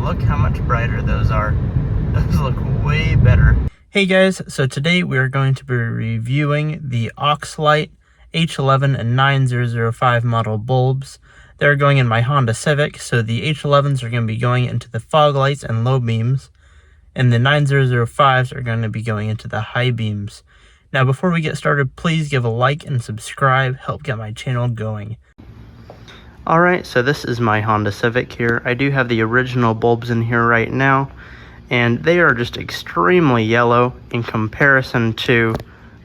look how much brighter those are. Those look way better. Hey guys, so today we are going to be reviewing the Auxlight H11 and 9005 model bulbs. They're going in my Honda Civic, so the H11s are going to be going into the fog lights and low beams, and the 9005s are going to be going into the high beams. Now before we get started, please give a like and subscribe, help get my channel going. Alright, so this is my Honda Civic here. I do have the original bulbs in here right now, and they are just extremely yellow in comparison to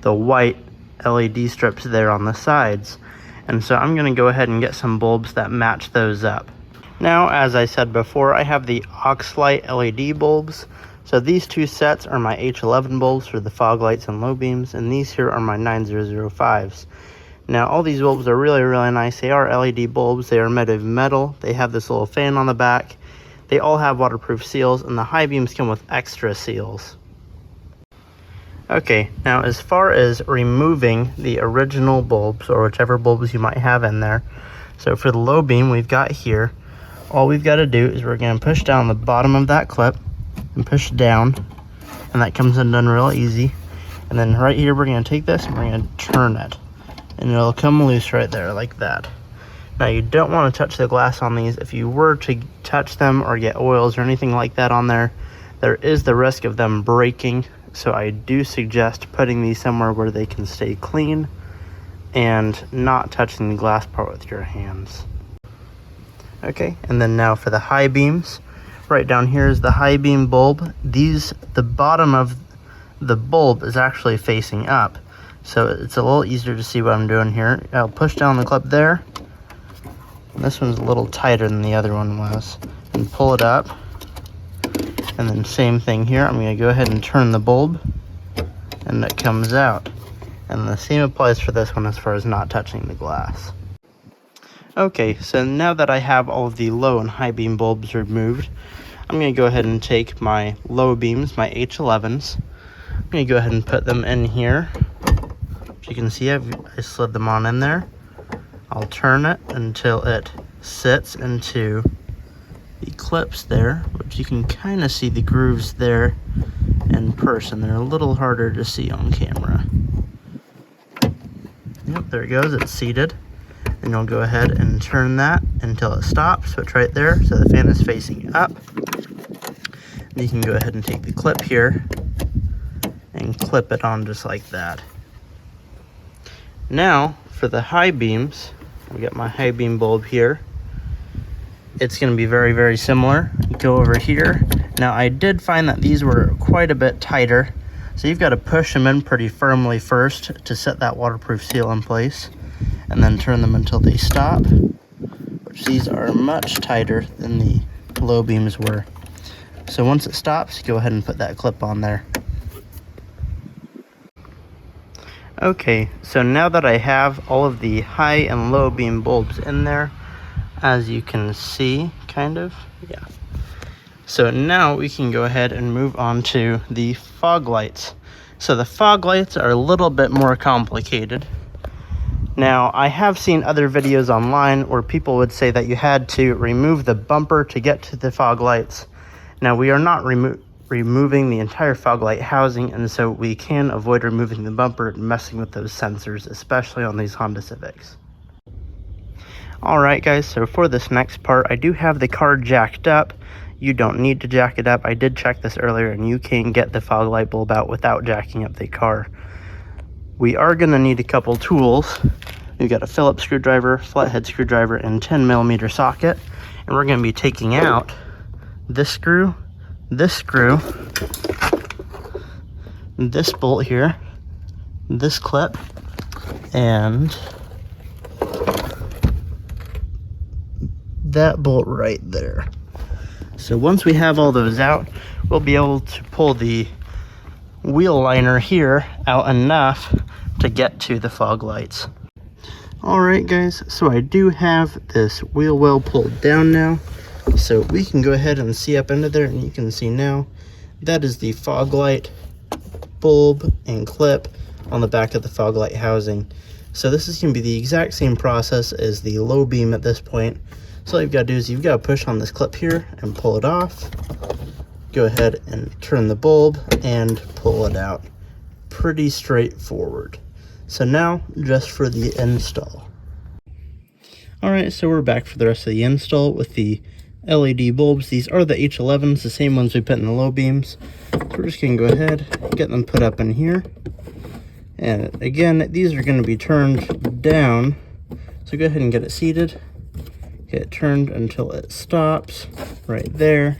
the white LED strips there on the sides. And so I'm going to go ahead and get some bulbs that match those up. Now, as I said before, I have the Auxlight LED bulbs. So these two sets are my H11 bulbs for the fog lights and low beams, and these here are my 9005s. Now, all these bulbs are really nice. They are LED bulbs. They are made of metal. They have this little fan on the back. They all have waterproof seals, and the high beams come with extra seals. Okay, now as far as removing the original bulbs, or whichever bulbs you might have in there, so for the low beam we've got here, all we've got to do is we're going to push down the bottom of that clip and push down, and that comes undone real easy. And then right here we're going to take this and we're going to turn it, and it'll come loose right there like that. Now you don't want to touch the glass on these. If you were to touch them or get oils or anything like that on there, there is the risk of them breaking. So I do suggest putting these somewhere where they can stay clean and not touching the glass part with your hands. Okay, and then now for the high beams. Right down here is the high beam bulb. The bottom of the bulb is actually facing up, so it's a little easier to see what I'm doing here. I'll push down the clip there. This one's a little tighter than the other one was, and pull it up. And then same thing here, I'm going to go ahead and turn the bulb, and it comes out. And the same applies for this one as far as not touching the glass. Okay, so now that I have all of the low and high beam bulbs removed, I'm going to go ahead and take my low beams, my H11s. I'm going to go ahead and put them in here. As you can see, I slid them on in there. I'll turn it until it sits into the clips there, which you can kind of see the grooves there in person. They're a little harder to see on camera. Yep, there it goes, it's seated. And you'll go ahead and turn that until it stops, so it's right there, so the fan is facing up. And you can go ahead and take the clip here and clip it on just like that. Now, for the high beams, we got my high beam bulb here. It's going to be very similar. Go over here. Now I did find that these were quite a bit tighter, so you've got to push them in pretty firmly first to set that waterproof seal in place, and then turn them until they stop, which these are much tighter than the low beams were. So once it stops, go ahead and put that clip on there. Okay, so now that I have all of the high and low beam bulbs in there, as you can see, yeah. So now we can go ahead and move on to the fog lights. So the fog lights are a little bit more complicated. Now, I have seen other videos online where people would say that you had to remove the bumper to get to the fog lights. Now, we are not removing the entire fog light housing, and so we can avoid removing the bumper and messing with those sensors, especially on these Honda Civics. Alright guys, so for this next part, I do have the car jacked up. You don't need to jack it up. I did check this earlier, and you can get the fog light bulb out without jacking up the car. We are going to need a couple tools. We've got a Phillips screwdriver, flathead screwdriver, and 10mm socket. And we're going to be taking out this screw, this bolt here, this clip, and that bolt right there. So once we have all those out, we'll be able to pull the wheel liner here out enough to get to the fog lights. Alright guys, so I do have this wheel well pulled down now, so we can go ahead and see up into there, and you can see now that is the fog light bulb and clip on the back of the fog light housing. So this is going to be the exact same process as the low beam at this point. So all you've got to do is you've got to push on this clip here and pull it off. Go ahead and turn the bulb and pull it out. Pretty straightforward. So now just for the install. Alright, so we're back for the rest of the install with the LED bulbs. These are the H11s, the same ones we put in the low beams. So we're just going to go ahead and get them put up in here. And again, these are going to be turned down. So go ahead and get it seated. Get it turned until it stops right there.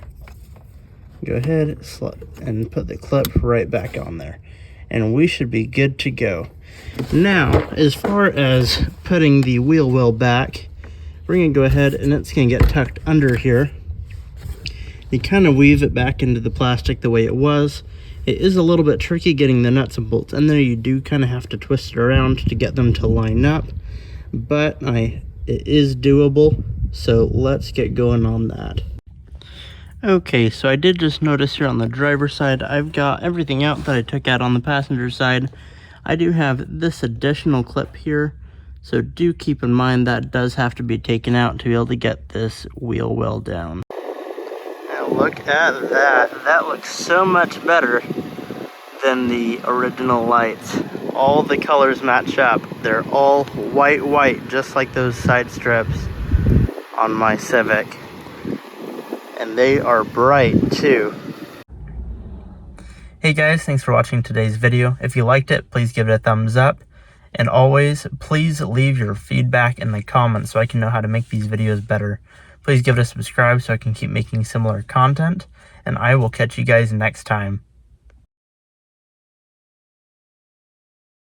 Go ahead and put the clip right back on there. And we should be good to go. Now, as far as putting the wheel well back, we're going to go ahead and it's going to get tucked under here. You kind of weave it back into the plastic the way it was. It is a little bit tricky getting the nuts and bolts in there. You do kind of have to twist it around to get them to line up. But it is doable, so let's get going on that. Okay, so I did just notice here on the driver's side, I've got everything out that I took out on the passenger side. I do have this additional clip here, so do keep in mind that does have to be taken out to be able to get this wheel well down. Now look at that. That looks so much better than the original lights. All the colors match up. They're all white, just like those side strips on my Civic. And they are bright too. Hey guys, thanks for watching today's video. If you liked it, please give it a thumbs up. And always, please leave your feedback in the comments so I can know how to make these videos better. Please give it a subscribe so I can keep making similar content. And I will catch you guys next time.